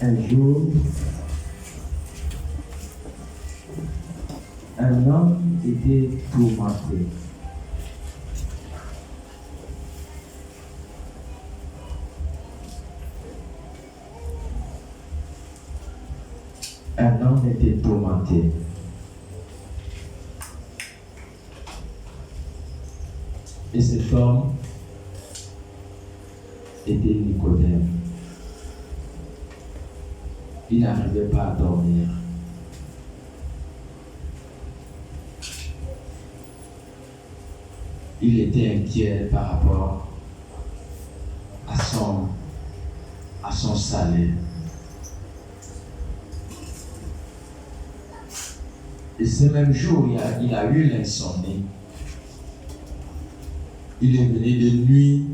Un jour, un homme était tourmenté. Un homme était tourmenté. Et cet homme était Nicodème. Il n'arrivait pas à dormir. Il était inquiet par rapport à son salaire. Et ce même jour, il a eu l'insomnie. Il est venu de nuit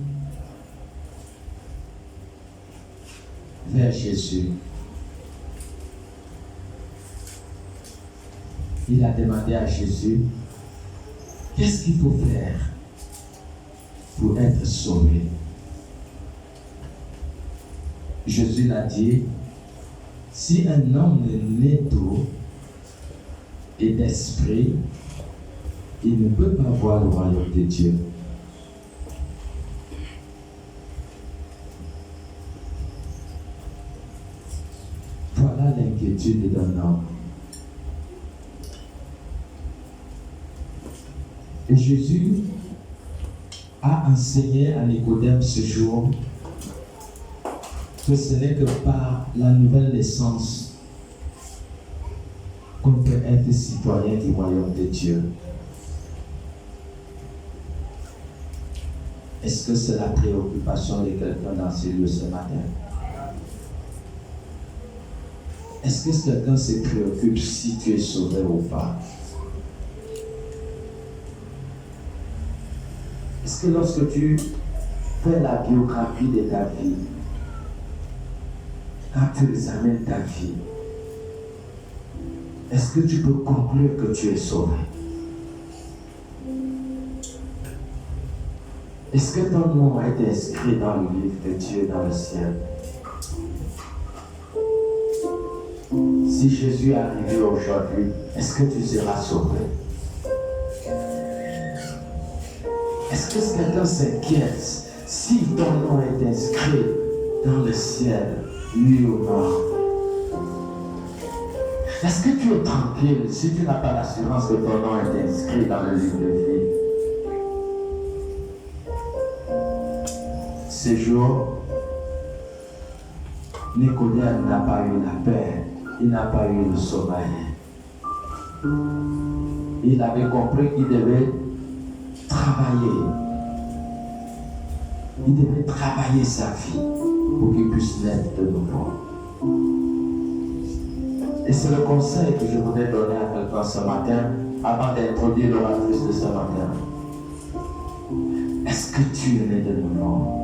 vers Jésus. Il a demandé à Jésus, qu'est-ce qu'il faut faire pour être sauvé? Jésus l'a dit, si un homme est né d'eau et d'esprit, il ne peut pas voir le royaume de Dieu. Voilà l'inquiétude d'un homme. Et Jésus a enseigné à Nicodème ce jour que ce n'est que par la nouvelle naissance qu'on peut être citoyen du royaume de Dieu. Est-ce que c'est la préoccupation de quelqu'un dans ces lieux ce matin? Est-ce que quelqu'un se préoccupe si tu es sauvé ou pas? Est-ce que lorsque tu fais la biographie de ta vie, quand tu examines ta vie, est-ce que tu peux conclure que tu es sauvé? Est-ce que ton nom a été inscrit dans le livre de Dieu dans le ciel? Si Jésus est arrivé aujourd'hui, est-ce que tu seras sauvé? Est-ce que quelqu'un s'inquiète si ton nom est inscrit dans le ciel, lui ou non? Est-ce que tu es tranquille si tu n'as pas l'assurance que ton nom est inscrit dans le livre de vie? Ce jour, Nicodème n'a pas eu la paix, il n'a pas eu le sommeil. Il avait compris qu'il devait travailler. Il devait travailler sa vie pour qu'il puisse naître de nouveau. Et c'est le conseil que je voudrais donner à quelqu'un ce matin, avant d'introduire l'oratrice de ce matin. Est-ce que tu es né de nouveau?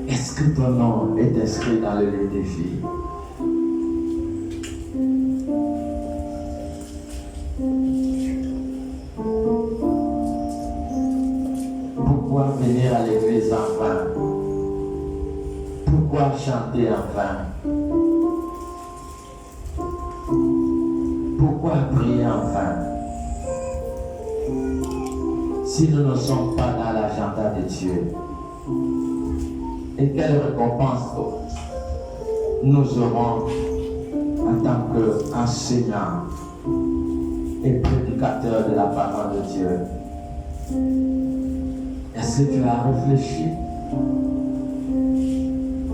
Est-ce que ton nom est inscrit dans le livre des vies? Pourquoi venir à l'église en vain? Pourquoi chanter en vain? Pourquoi prier en vain? Si nous ne sommes pas dans l'agenda de Dieu, et quelle récompense nous aurons en tant qu'enseignants et prédicateurs de la parole de Dieu? Est-ce que tu as réfléchi?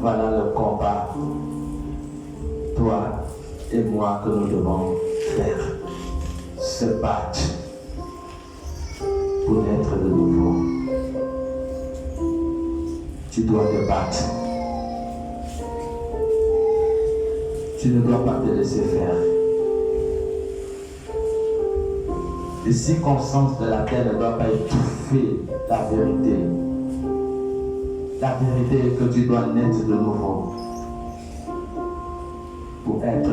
Voilà le combat, toi et moi, que nous devons faire. Se battre pour naître de nouveau. Tu dois te battre. Tu ne dois pas te laisser faire. Les circonstances de la terre ne doivent pas étouffer la vérité. La vérité est que tu dois naître de nouveau pour être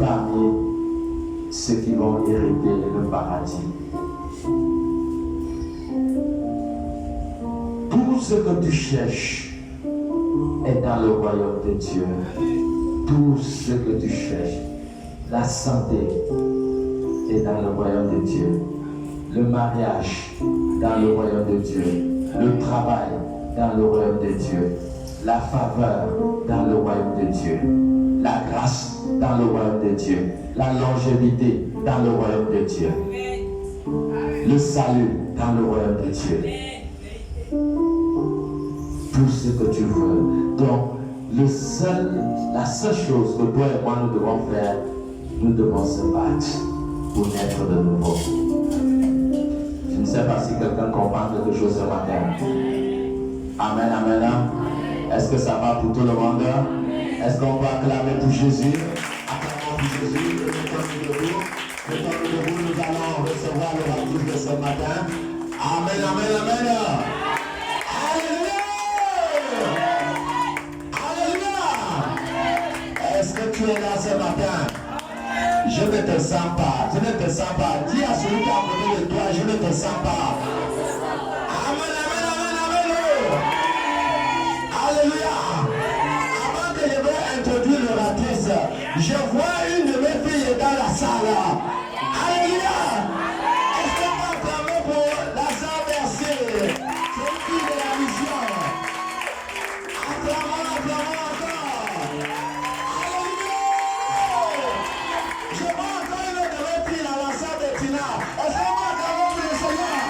parmi ceux qui vont hériter le paradis. Tout ce que tu cherches est dans le royaume de Dieu. Tout ce que tu cherches, la santé est dans le royaume de Dieu. Le mariage dans le royaume de Dieu. Le travail dans le royaume de Dieu. La faveur dans le royaume de Dieu. La grâce dans le royaume de Dieu. La longévité dans le royaume de Dieu. Le salut dans le royaume de Dieu. Tout ce que tu veux. Donc, la seule chose que toi et moi nous devons faire, nous devons se battre pour naître de nouveau. Je ne sais pas si quelqu'un comprend quelque chose ce matin. Amen, amen, amen. Est-ce que ça va pour tout le monde? Est-ce qu'on peut acclamer pour Jésus? Acclamons pour Jésus. Mettons-nous debout. Mettons-nous debout. Nous allons recevoir le baptême de ce matin. Amen, amen, amen. Alléluia! Alléluia! Est-ce que tu es là ce matin? Je ne te sens pas. Je ne te sens pas. Dis à celui qui est à côté de toi, je ne te sens pas. Amen, amen, amen, amen. Alléluia. Avant que je vais introduire l'oratrice, je vois une de mes filles dans la salle. Alléluia. Est-ce qu'on va acclamer pour Lazare Mercier? C'est une fille de la mission. Acclamons, acclamons encore. Alléluia. Je vois encore une de mes filles dans la salle de Tina. Est-ce qu'on va acclamer pour le Seigneur?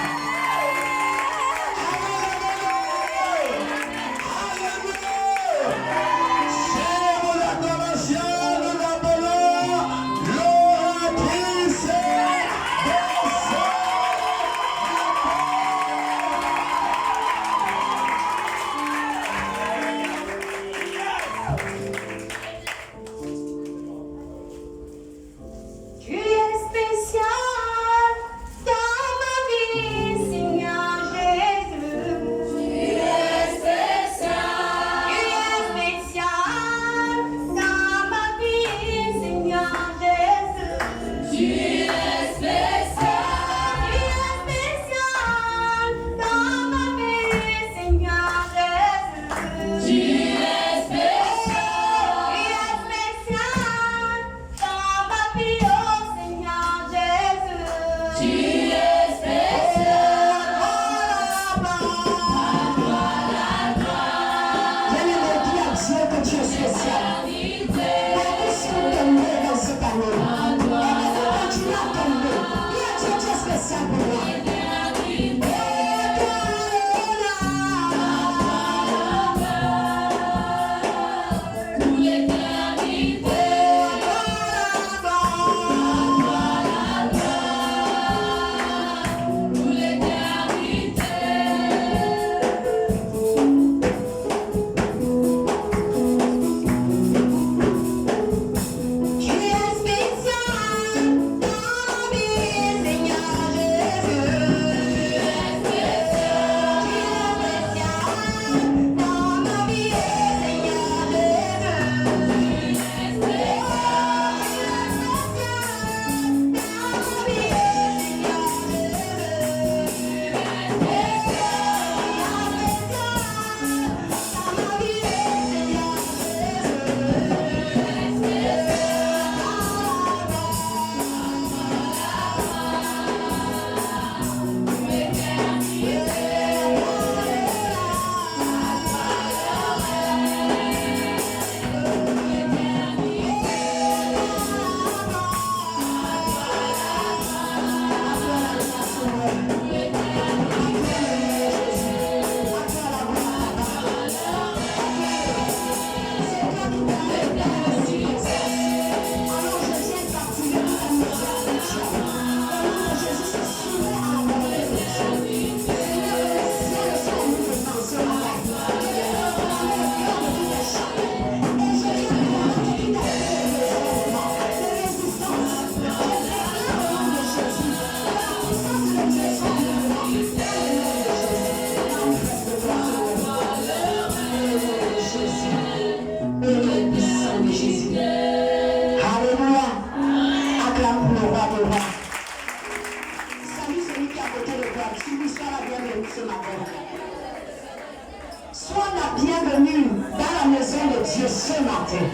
Sois la bienvenue dans la maison de Dieu ce matin.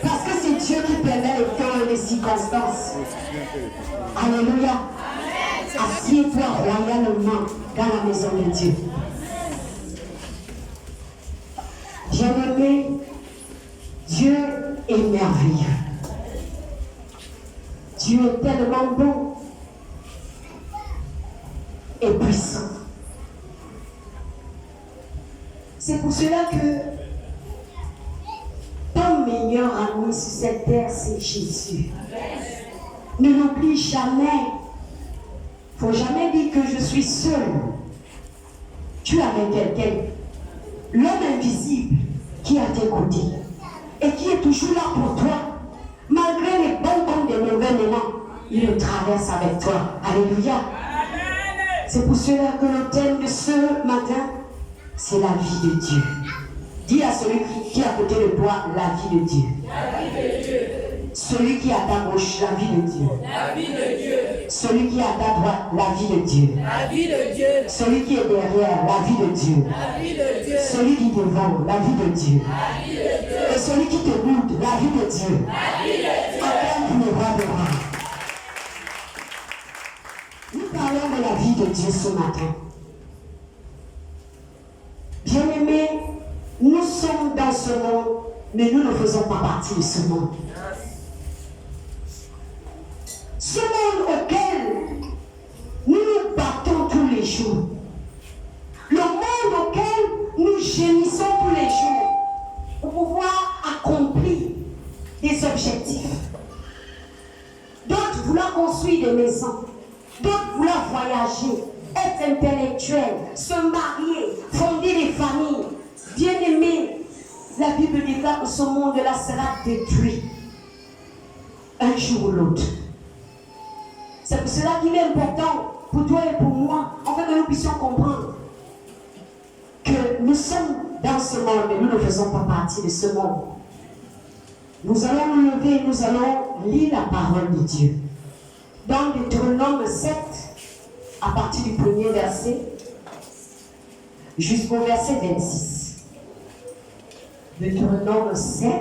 Parce que c'est Dieu qui permet les temps et les circonstances. Alléluia. Assieds-toi royalement dans la maison de Dieu. Bien-aimé, Dieu est merveilleux. Dieu est tellement bon et puissant. C'est pour cela que ton meilleur ami sur cette terre, c'est Jésus. Ne l'oublie jamais. Il ne faut jamais dire que je suis seul. Tu es avec quelqu'un. L'homme invisible qui est à tes côtés et qui est toujours là pour toi. Malgré les bons comme des mauvais moments, il le traverse avec toi. Alléluia. C'est pour cela que le thème de ce matin, c'est la vie de Dieu. Dis à celui qui est à côté de toi, la vie de Dieu. La vie de Dieu. Celui qui est à ta gauche, la vie de Dieu. La vie de Dieu. Celui qui est à ta droite, la vie de Dieu. La vie de Dieu. Celui qui est derrière, la vie de Dieu. La vie de Dieu. Celui qui est devant, la vie de Dieu. La vie de Dieu. Et celui qui te goûte, la vie de Dieu. La vie de Dieu. Acclame le roi de rois. Nous parlons de la vie de Dieu ce matin. Bien-aimés, nous sommes dans ce monde, mais nous ne faisons pas partie de ce monde. Ce monde auquel nous nous battons tous les jours. Le monde auquel nous gémissons tous les jours pour pouvoir accomplir des objectifs. D'autres vouloir construire des maisons, d'autres vouloir voyager, être intellectuels, se marier, fonder des familles. Bien-aimés, la Bible déclare que ce monde-là sera détruit un jour ou l'autre. C'est pour cela qu'il est important pour toi et pour moi, afin que nous puissions comprendre que nous sommes dans ce monde, mais nous ne faisons pas partie de ce monde. Nous allons nous lever et nous allons lire la parole de Dieu. Dans Deutéronome 7, à partir du premier verset, jusqu'au verset 26. Deutéronome 7,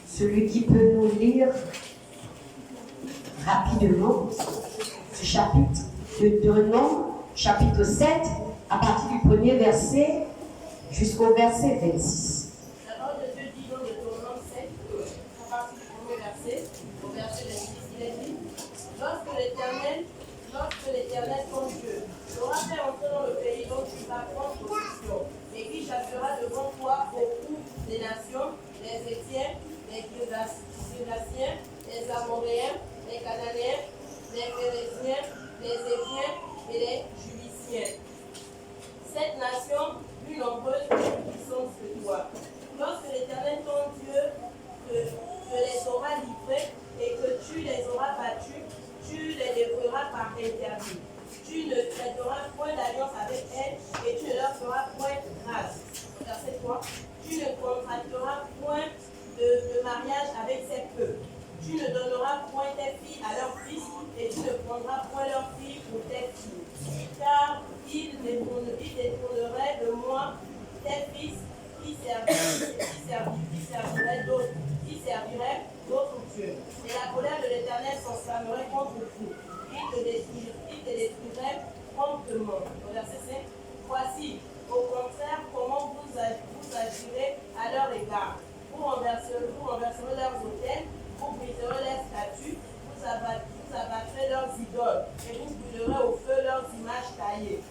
celui qui peut nous lire rapidement ce chapitre, Deutéronome, chapitre 7, à partir du premier verset jusqu'au verset 26. La parole de Dieu dit dans Deutéronome 7, à partir du premier verset au verset 26, il est dit: Lorsque l'Éternel, ton Dieu, t'aura fait entrer dans le pays dont tu vas prendre possession, et qui chassera devant toi beaucoup des nations, les Étiens, les Girgasiens, les Amoréens, les Cananéens, les Phéréziens, les Éviens et les Jubiciens. Cette nation, plus nombreuse et plus puissante que toi. Lorsque l'Éternel ton Dieu te les aura livrés et que tu les auras battus, tu les livreras par interdit. Tu ne traiteras point d'alliance avec elles et tu ne leur feras point grâce. Verset 3. Tu ne contracteras point de mariage avec ces peuples. Tu ne donneras point tes filles à leurs fils et tu ne prendras point leurs filles pour tes filles. Car ils détourneraient de moi tes fils qui serviraient d'autres dieux. Et la colère de l'Éternel s'enflammerait contre vous. Il te détruirait promptement. Verset 5. Voici, au contraire, comment vous agirez à leur égard. Vous renverserez leurs autels, vous briserez leurs statues, vous abattrez leurs idoles et vous brûlerez au feu leurs images taillées.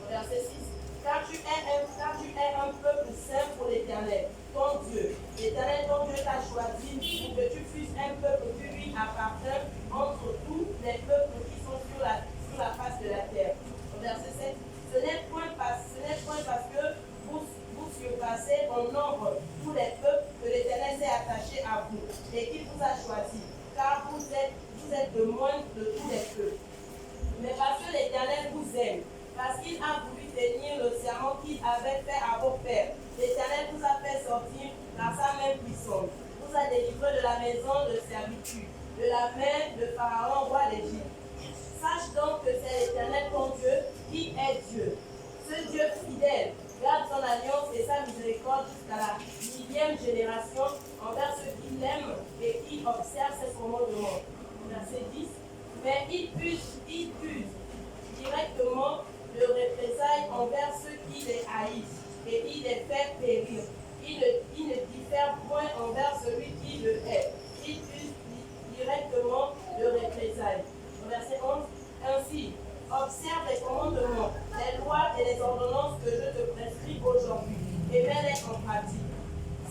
Verset 6. Car tu es un peuple saint pour l'Éternel, ton Dieu. L'Éternel, ton Dieu, t'a choisi pour que tu fusses un peuple qui lui appartient entre tous les peuples qui sont sur la face de la terre. Verset 7. Ce n'est point parce que vous surpassez en nombre tous les peuples que l'Éternel s'est attaché à vous et qu'il vous a choisi, car vous êtes le moindre de tous les peuples. Mais parce que l'Éternel vous aime, parce qu'il a voulu tenir le serment qu'il avait fait à vos pères, l'Éternel vous a fait sortir par sa main puissante, vous a délivré de la maison de servitude, de la main de Pharaon, roi d'Égypte. Sache donc que c'est l'Éternel ton Dieu qui est Dieu. Ce Dieu fidèle garde haïssent, et il les fait périr. Il ne diffère point envers celui qui le hait. Il use directement de représailles. Verset 11. Ainsi, observe les commandements, les lois et les ordonnances que je te prescris aujourd'hui, et mets-les en pratique.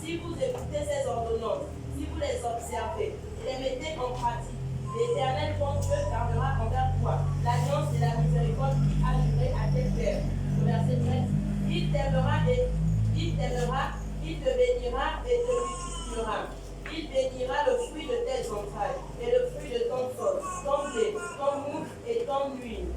Si vous écoutez ces ordonnances, si vous les observez et les mettez en pratique, l'Éternel ton Dieu gardera envers toi l'alliance et la miséricorde qu'il a juré à tes pères. Verset 13. Il t'aimera, il te bénira et te multipliera. Il bénira le fruit de tes entrailles et le fruit de ton sol, ton blé, ton mou et ton huile,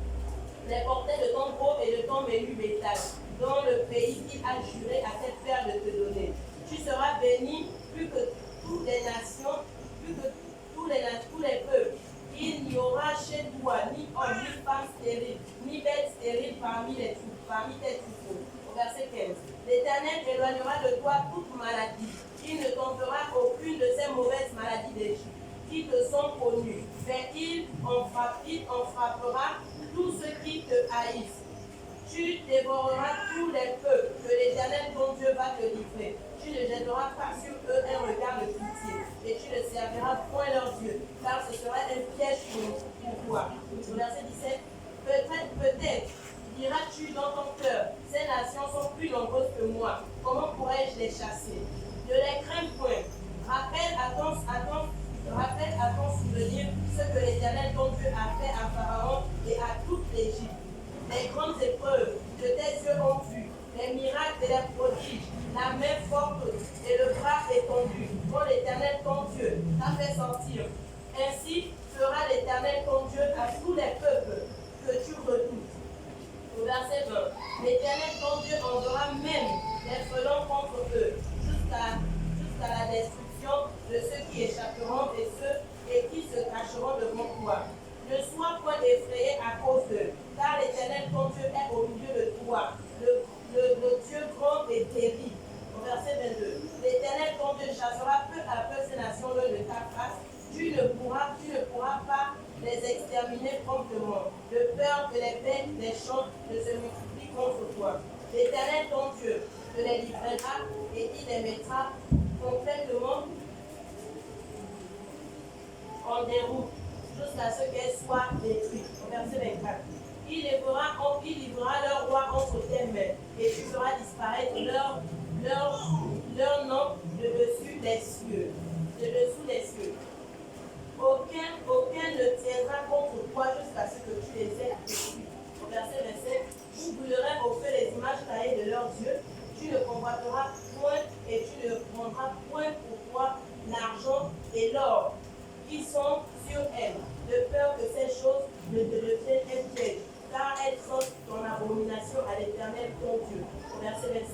les portées de ton gros et de ton menu bétail, dans le pays qu'il a juré à tes pères de te donner. Tu seras béni plus que toutes les nations, plus que tous les peuples. Il n'y aura chez toi ni homme, ni femme stérile, ni bête stérile parmi tes troupeaux. Au verset 15. L'Éternel éloignera de toi toute maladie. Il ne t'en fera aucune de ces mauvaises maladies d'Égypte qui te sont connues, mais il en frappera tous ceux qui te haïssent. Tu dévoreras tous les peuples que l'Éternel ton Dieu va te livrer. Tu ne jetteras pas sur eux un regard de pitié, et tu ne serviras point leurs dieux, car ce sera un piège pour toi. Verset 17. Peut-être diras-tu dans ton cœur, ces nations sont plus nombreuses que moi, comment pourrais-je les chasser? Ne les crains point. Rappelle à ton souvenir ce que l'Éternel ton Dieu a fait à Pharaon et à toute l'Égypte. Les grandes épreuves que tes yeux ont vues, les miracles et les prodiges, la main forte et le bras étendu, dont l'Éternel ton Dieu t'a fait sortir. Ainsi fera l'Éternel ton Dieu à tous les peuples que tu redoutes. Au verset 20, l'Éternel ton Dieu enverra même les frelons contre eux, jusqu'à la destruction de ceux qui échapperont et qui se cacheront devant toi. Ne sois point effrayé à cause d'eux, car l'Éternel ton Dieu est au milieu de toi, le Dieu grand et terrible. Au verset 22, l'Éternel ton Dieu chassera peu à peu ces nations loin de ta face. Tu ne pourras pas les exterminer promptement, de peur que les bêtes des champs ne se multiplient contre toi. L'Éternel ton Dieu te les livrera et il les mettra complètement en déroute jusqu'à ce qu'elles soient détruites. Au verset 24. Il livrera leur roi entre tes mains et tu feras disparaître leur nom de dessous les cieux. Aucun ne tiendra contre toi jusqu'à ce que tu les aies détruits. Au verset 27, vous brûlerez au feu les images taillées de leurs dieux. Tu ne convoiteras point et tu ne prendras point pour toi l'argent et l'or qui sont sur elles, de peur que ces choses ne te deviennent un piège, car elles sont ton abomination à l'Éternel ton Dieu. Au verset 26,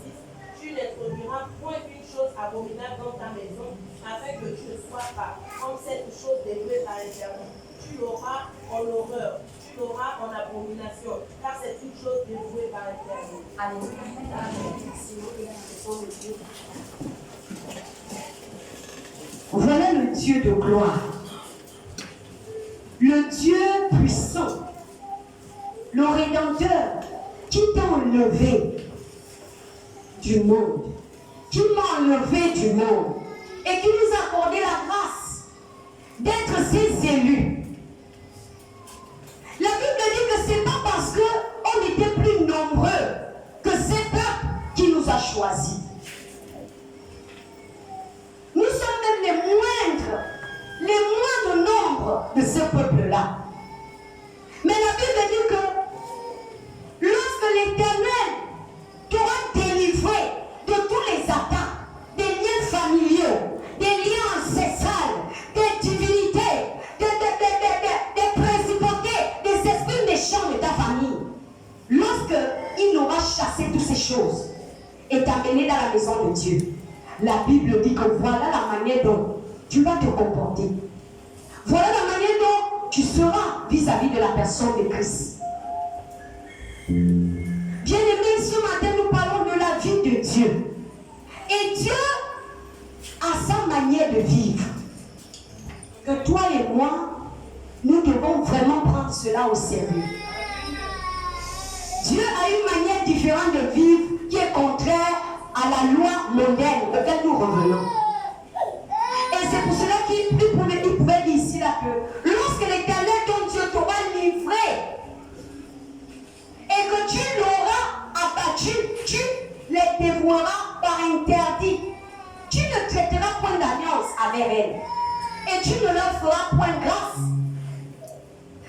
tu n'introduiras point une chose abominable dans ta maison, afin que tu ne sois pas comme cette chose dévouée par l'Éternel. Tu l'auras en horreur, tu l'auras en abomination, car c'est une chose dévouée par l'Éternel. Alléluia. Voilà le Dieu de gloire, le Dieu puissant, le Rédempteur qui t'a enlevé du monde, qui m'a enlevé du monde et qui nous a accordé la grâce d'être ses élus. La Bible dit que ce n'est pas parce qu'on était plus nombreux que ces peuples qui nous a choisis. Nous sommes même les moindres nombres de ce peuple-là. Mais la Bible dit que lorsque l'Éternel t'aura délivré de tous les attaques, des liens familiaux, des liens ancestrales, des divinités, des principautés, des esprits méchants de ta famille, lorsqu'il n'aura chassé toutes ces choses et t'amené dans la maison de Dieu, la Bible dit que voilà la manière dont tu vas te comporter. Voilà la manière dont tu seras vis-à-vis de la personne de Christ. Bien-aimés, ce matin, nous parlons de la vie de Dieu. Et Dieu a sa manière de vivre. Que toi et moi, nous devons vraiment prendre cela au sérieux. Dieu a une manière différente de vivre qui est à la loi mondaine auquel nous revenons. Et c'est pour cela qu'il pouvait dire ici là que lorsque l'Éternel ton Dieu t'aura livré et que tu l'auras abattu, tu les dévoreras par interdit. Tu ne traiteras point d'alliance avec elles et tu ne leur feras point grâce.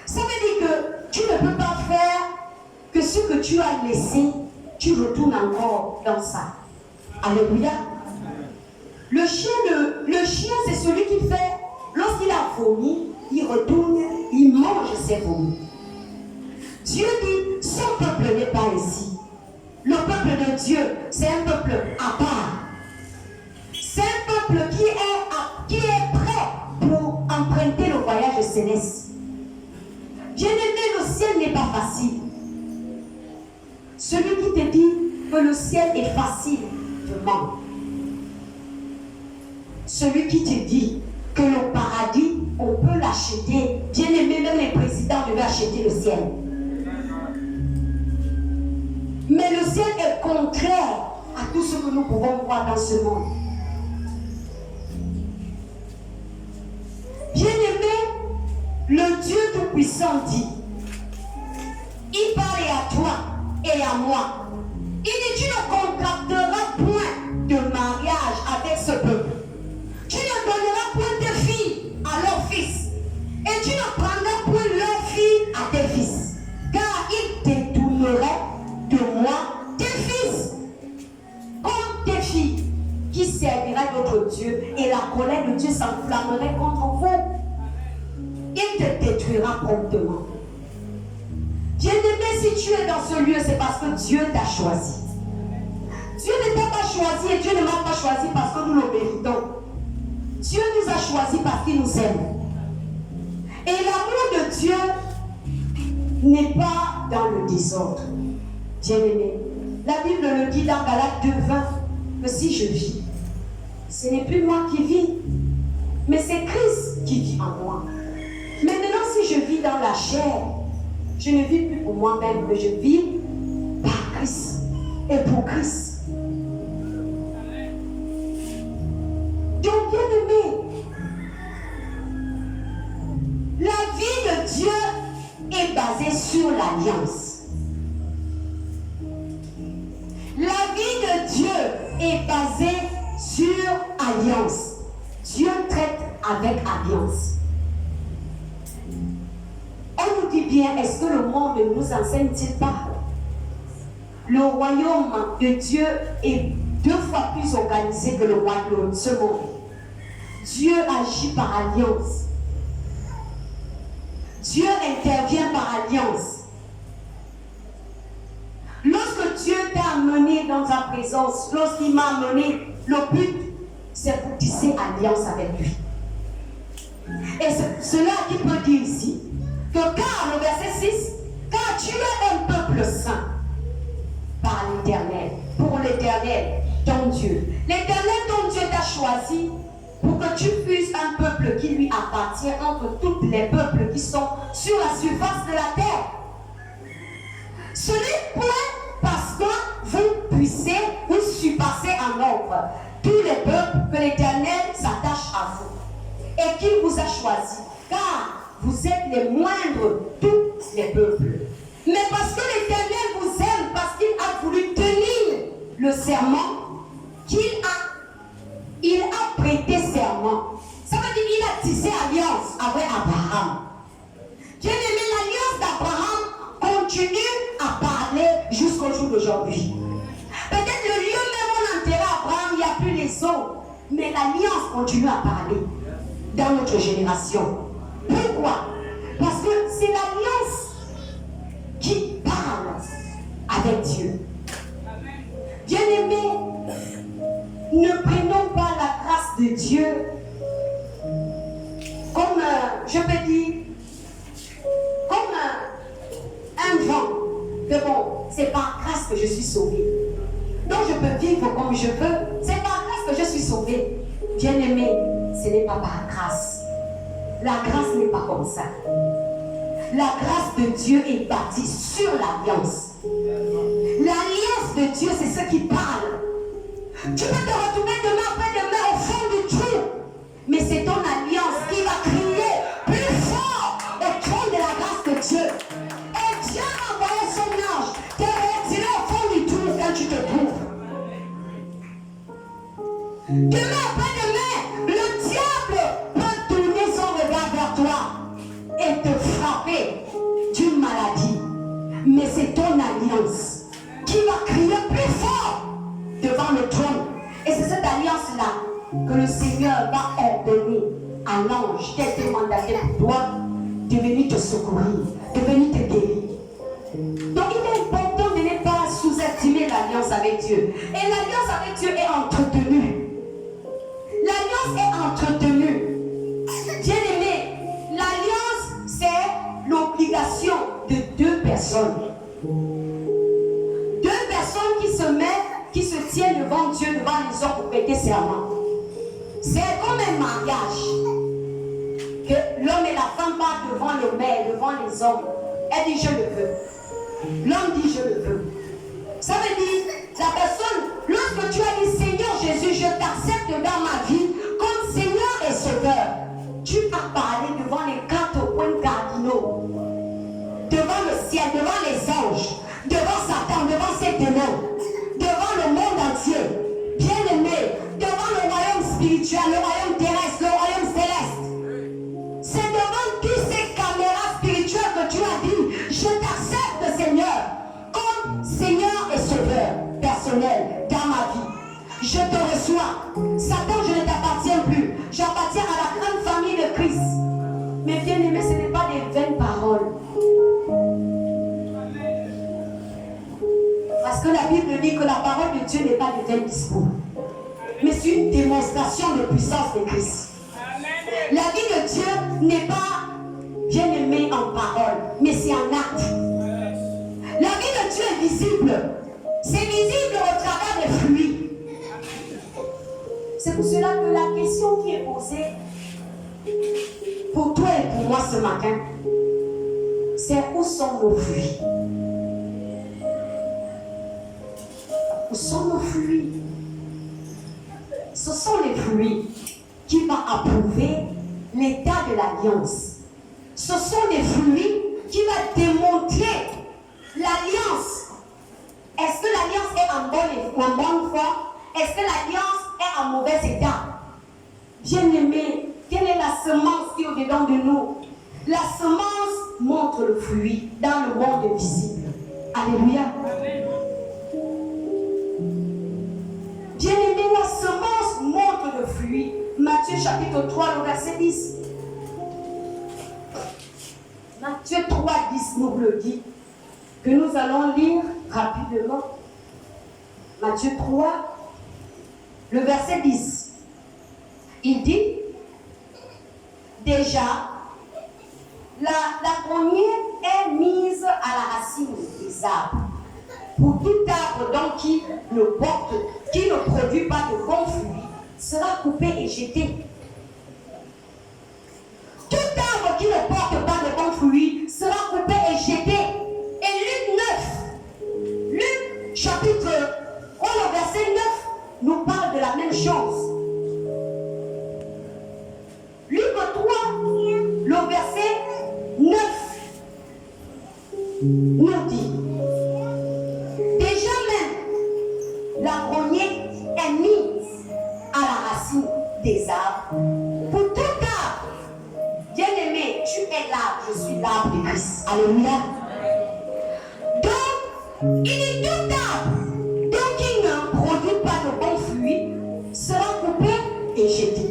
Ça veut dire que tu ne peux pas faire que ce que tu as laissé, tu retournes encore dans ça. Alléluia. Le chien, c'est celui qui fait, lorsqu'il a vomi, il retourne, il mange ses vomis. Dieu dit, son peuple n'est pas ici. Le peuple de Dieu, c'est un peuple à part. C'est un peuple qui est prêt pour emprunter le voyage céleste. Bien-aimé, le ciel n'est pas facile. Celui qui te dit que le ciel est facile, te ment. Celui qui te dit que le paradis, on peut l'acheter. Bien-aimé, même les présidents devaient acheter le ciel. Mais le ciel est contraire à tout ce que nous pouvons voir dans ce monde. Bien-aimé, le Dieu Tout-Puissant dit, il parle à toi et à moi. Il dit, tu ne contracteras point de mariage avec ce peuple. Tu ne donneras point de filles à leurs fils. Et tu ne prendras point leurs filles à tes fils. Car ils détourneraient de moi tes fils. Comme tes filles qui serviraient d'autres dieux. Et la colère de Dieu s'enflammerait contre vous. Il te détruira promptement. Bien-aimé, si tu es dans ce lieu, c'est parce que Dieu t'a choisi. Dieu ne t'a pas choisi et Dieu ne m'a pas choisi parce que nous le méritons. Dieu nous a choisis parce qu'il nous aime. Et l'amour de Dieu n'est pas dans le désordre. Bien-aimé, la Bible le dit dans Galates 2:20 que si je vis, ce n'est plus moi qui vis, mais c'est Christ qui vit en moi. Mais maintenant, si je vis dans la chair, je ne vis plus pour moi-même, mais je vis par Christ et pour Christ. Donc, bien-aimé, la vie de Dieu est basée sur l'alliance. La vie de Dieu est basée sur alliance. Dieu traite avec alliance. On nous dit bien, est-ce que le monde ne nous enseigne-t-il pas? Le royaume de Dieu est 2 fois plus organisé que le royaume, ce monde. Dieu agit par alliance. Dieu intervient par alliance. Lorsque Dieu t'a amené dans sa présence, lorsqu'il m'a amené, le but, c'est pour tisser alliance avec lui. Et c'est cela qui peut dire ici, que car, le verset 6, car tu es un peuple saint par l'Éternel, pour l'Éternel, ton Dieu. L'Éternel, ton Dieu t'a choisi pour que tu fusses un peuple qui lui appartient entre tous les peuples qui sont sur la surface de la terre. Ce n'est point parce que vous puissiez vous surpasser en nombre tous les peuples que l'Éternel s'attache à vous et qu'il vous a choisi, car vous êtes les moindres de tous les peuples. Mais parce que l'Éternel vous aime, parce qu'il a voulu tenir le serment il a prêté serment. Ça veut dire qu'il a tissé alliance avec Abraham. Bien-aimé, l'alliance d'Abraham continue à parler jusqu'au jour d'aujourd'hui. Peut-être le lieu même où on enterrait Abraham, il n'y a plus les eaux, mais l'alliance continue à parler dans notre génération. Pourquoi? Parce que c'est l'alliance qui parle avec Dieu. Bien-aimé, ne prenons pas la grâce de Dieu comme, je peux dire, comme un vent. Que bon, c'est par grâce que je suis sauvé. Donc je peux vivre comme je veux. C'est par grâce que je suis sauvé. Bien-aimé, ce n'est pas par grâce. La grâce n'est pas comme ça. La grâce de Dieu est bâtie sur l'alliance. L'alliance de Dieu, c'est ce qui parle. Tu peux te retrouver demain après demain au fond du trou. Mais c'est ton alliance qui va crier plus fort au trône de la grâce de Dieu. Et Dieu va envoyer son ange te retirer au fond du trou quand tu te trouves. Demain après demain, le diable peut tourner son regard vers toi et te frapper d'une maladie. Mais c'est ton alliance qui va crier plus fort devant le trône. Et c'est cette alliance-là que le Seigneur va ordonner à l'ange qui a été mandaté pour toi de venir te secourir, de venir te guérir. Donc il est important de ne pas sous-estimer l'alliance avec Dieu. Et l'alliance avec Dieu est entretenue. L'alliance est entretenue. Bien-aimé, l'alliance, c'est l'obligation de deux personnes. Deux personnes qui se mettent, qui se tiennent devant Dieu, devant les hommes pour prêter serment. C'est comme un mariage. Que l'homme et la femme partent devant le maire, devant les hommes. Elle dit je le veux. L'homme dit je le veux. Ça veut dire, la personne, lorsque tu as dit Seigneur Jésus, je t'accepte dans ma vie comme Seigneur et Sauveur, tu as parlé devant les 4 points cardinaux, devant le ciel, devant les anges, devant Satan, devant ses démons, devant le monde entier, bien-aimé, devant le royaume spirituel, le royaume terrestre, le royaume céleste. C'est devant toutes ces caméras spirituelles que tu as dit, je t'accepte Seigneur, comme Seigneur et Sauveur personnel dans ma vie. Je te reçois. Satan, je ne t'appartiens plus. J'appartiens à la grande famille de Christ. Mais bien aimé, ce n'est pas des vaines paroles. Parce que la Bible dit que la parole de Dieu n'est pas de vains discours. Mais c'est une démonstration de puissance de Christ. La vie de Dieu n'est pas bien aimée en parole, mais c'est en acte. La vie de Dieu est visible. C'est visible au travers des fruits. C'est pour cela que la question qui est posée pour toi et pour moi ce matin, c'est où sont nos fruits? Où sont nos fruits? Ce sont les fruits qui vont approuver l'état de l'alliance. Ce sont les fruits qui vont démontrer l'alliance. Est-ce que l'alliance est en bonne foi? Est-ce que l'alliance est en mauvais état? Bien-aimé, quelle est la semence qui est au-dedans de nous? La semence montre le fruit dans le monde visible. Alléluia. Bien-aimé, la semence montre le fruit. Matthieu chapitre 3, le verset 10. Matthieu 3, 10 nous le dit, que nous allons lire rapidement. Matthieu 3, le verset 10. Il dit, déjà, la grognée est mise à la racine des arbres. Pour tout arbre donc qui ne produit pas de bons fruits, sera coupé et jeté. Tout arbre qui ne porte pas de bons fruits sera coupé et jeté. Et Luc chapitre 3, le verset 9, nous parle de la même chose. Luc 3, le verset 9, nous dit, déjà même, la grognée est mise à la racine des arbres. Pour tout arbre, bien-aimé, tu es l'arbre, je suis l'arbre de Christ. Alléluia. Donc, il est tout arbre, donc qui ne produit pas de bons fruits, sera coupé et jeté.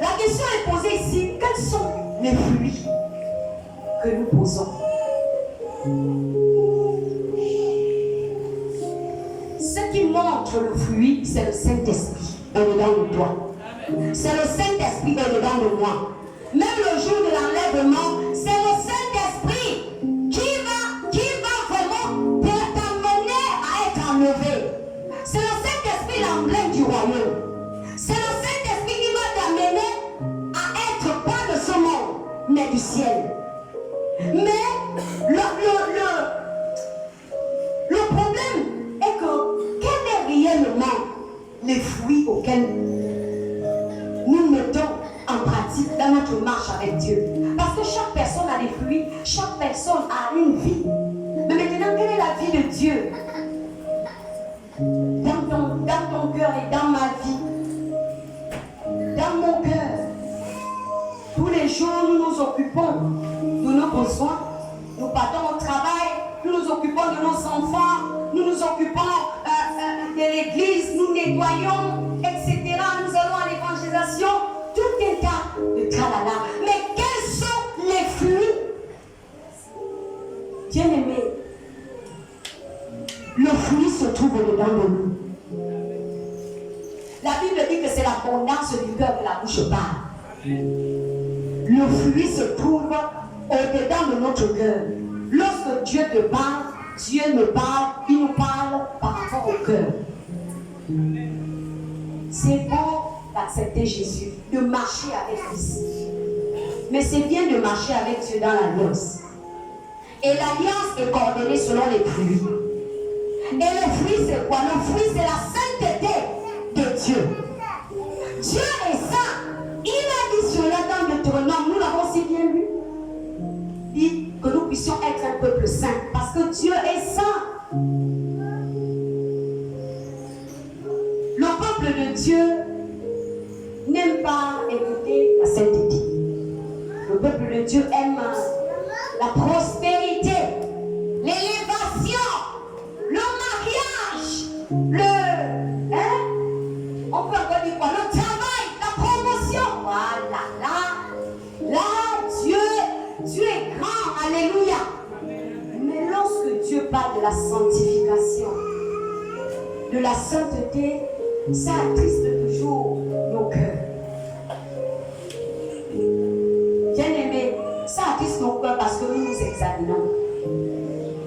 La question est posée ici, quels sont les fruits que nous posons? Ce qui montre le fruit, c'est le Saint-Esprit au-dedans de toi. C'est le Saint-Esprit au-dedans de moi. Même le jour de l'enlèvement, c'est le Saint-Esprit qui va vraiment t'amener à être enlevé. C'est le Saint-Esprit l'emblème du royaume. C'est le Saint-Esprit qui va t'amener à être pas de ce monde, mais du ciel. Mais le problème lesquels nous mettons en pratique dans notre marche avec Dieu. Parce que chaque personne a des fruits, chaque personne a une vie. Mais maintenant, quelle est la vie de Dieu dans ton cœur et dans ma vie? Dans mon cœur, tous les jours, nous nous occupons de nos besoins. Nous partons au travail, nous nous occupons de nos enfants, nous nous occupons de l'église, nous nettoyons, etc. Nous allons à l'évangélisation. Tout est tas de tralala. Mais quels sont les fruits? Bien-aimé, le fruit se trouve dedans de nous. La Bible dit que c'est l'abondance du cœur que la bouche parle. Le fruit se trouve au-dedans de notre cœur. Lorsque Dieu te parle, Dieu me parle, il nous parle par rapport au cœur. C'est bon d'accepter Jésus, de marcher avec lui. Mais c'est bien de marcher avec Dieu dans l'alliance. Et l'alliance est coordonnée selon les fruits. Et le fruit c'est quoi? Le fruit c'est la sainteté de Dieu. Dieu est saint. Il a dit cela dans Deutéronome, nous l'avons si bien lu. Il dit que nous puissions être un peuple saint parce que Dieu est saint. Le peuple de Dieu n'aime pas écouter la sainteté. Le peuple de Dieu aime la prospérité, l'élévation, le mariage, on peut encore dire quoi? Le travail, la promotion. Voilà, là, Dieu est grand, alléluia. Mais lorsque Dieu parle de la sanctification, de la sainteté, ça attriste toujours nos cœurs. Bien-aimés, ça attriste nos cœurs parce que nous nous examinons.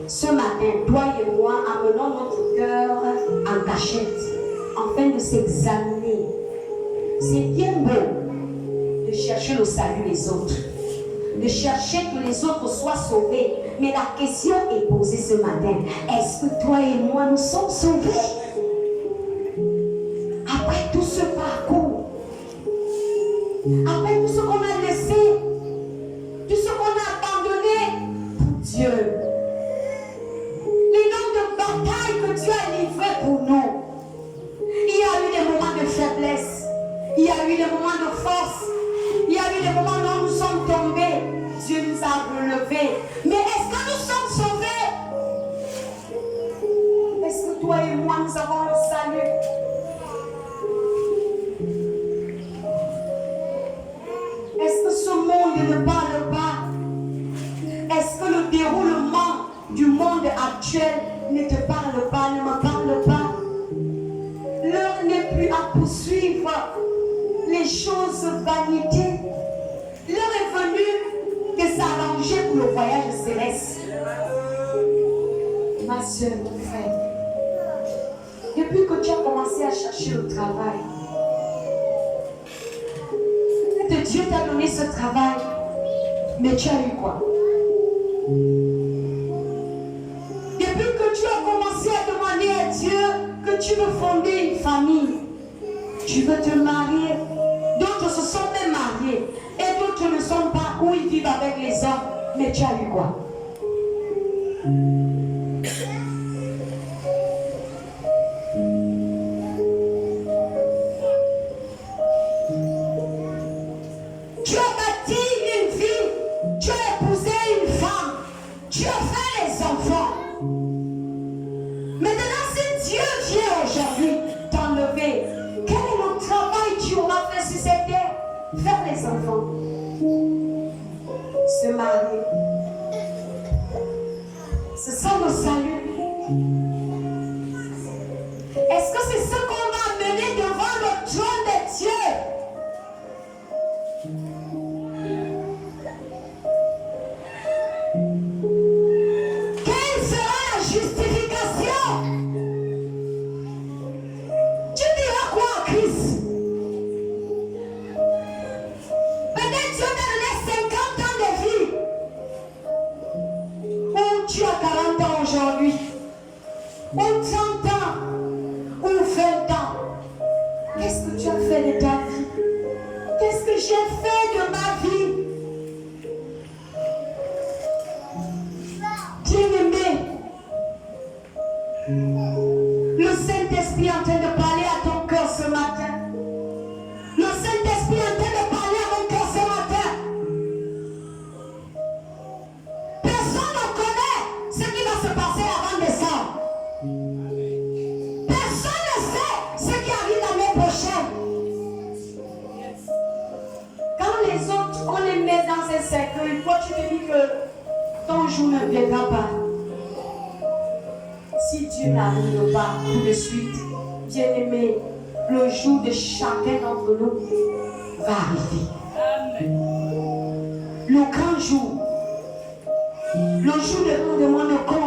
Ce matin, toi et moi, amenons notre cœur en cachette, afin de s'examiner. C'est bien beau de chercher le salut des autres, de chercher que les autres soient sauvés. Mais la question est posée ce matin. Est-ce que toi et moi, nous sommes sauvés? Après tout ce parcours, après tout ce qu'on a laissé, tout ce qu'on a abandonné pour Dieu, les noms de bataille que Dieu a livrés pour nous, il y a eu des moments de faiblesse, il y a eu des moments de force, il y a eu des moments où nous sommes tombés, Dieu nous a relevés. Mais est-ce que nous sommes sauvés? Est-ce que toi et moi nous avons le salut? Est-ce que ce monde ne parle pas? Est-ce que le déroulement du monde actuel ne te parle pas, ne me parle pas? L'heure n'est plus à poursuivre les choses vanité. L'heure est venue de s'arranger pour le voyage céleste. Ma soeur, mon frère, depuis que tu as commencé à chercher le travail, peut-être Dieu t'a donné ce travail, mais tu as eu quoi? Depuis que tu as commencé à demander à Dieu que tu veux fonder une famille, tu veux te marier, d'autres se sont même mariés et d'autres ne sont pas, où ils vivent avec les hommes, mais tu as eu quoi? Tu as bâti une vie, tu as épousé une femme, tu as fait les enfants. Maintenant, si Dieu vient aujourd'hui t'enlever, quel est le travail que tu auras fait sur cette terre? Faire les enfants, se marier. C'est ça le salut. Est-ce que c'est ce qu'on va amener devant le trône de Dieu? Quelle sera la justification? Tu diras quoi à Christ? Peut-être Dieu t'a donné 50 ans de vie. Ou tu as 40 ans aujourd'hui. Ou 30 ans. Ou 20 ans. Qu'est-ce que Le Saint-Esprit est en train de parler à ton cœur ce matin. Le Saint-Esprit est en train de parler à mon cœur ce matin. Personne ne connaît ce qui va se passer avant décembre. Personne ne sait ce qui arrive l'année prochaine. Quand les autres, on les met dans un cercueil, toi tu te dis que ton jour ne viendra pas. Si Dieu n'arrive pas tout de suite, bien-aimé, le jour de chacun d'entre nous va arriver. Le grand jour, le jour de rendement de compte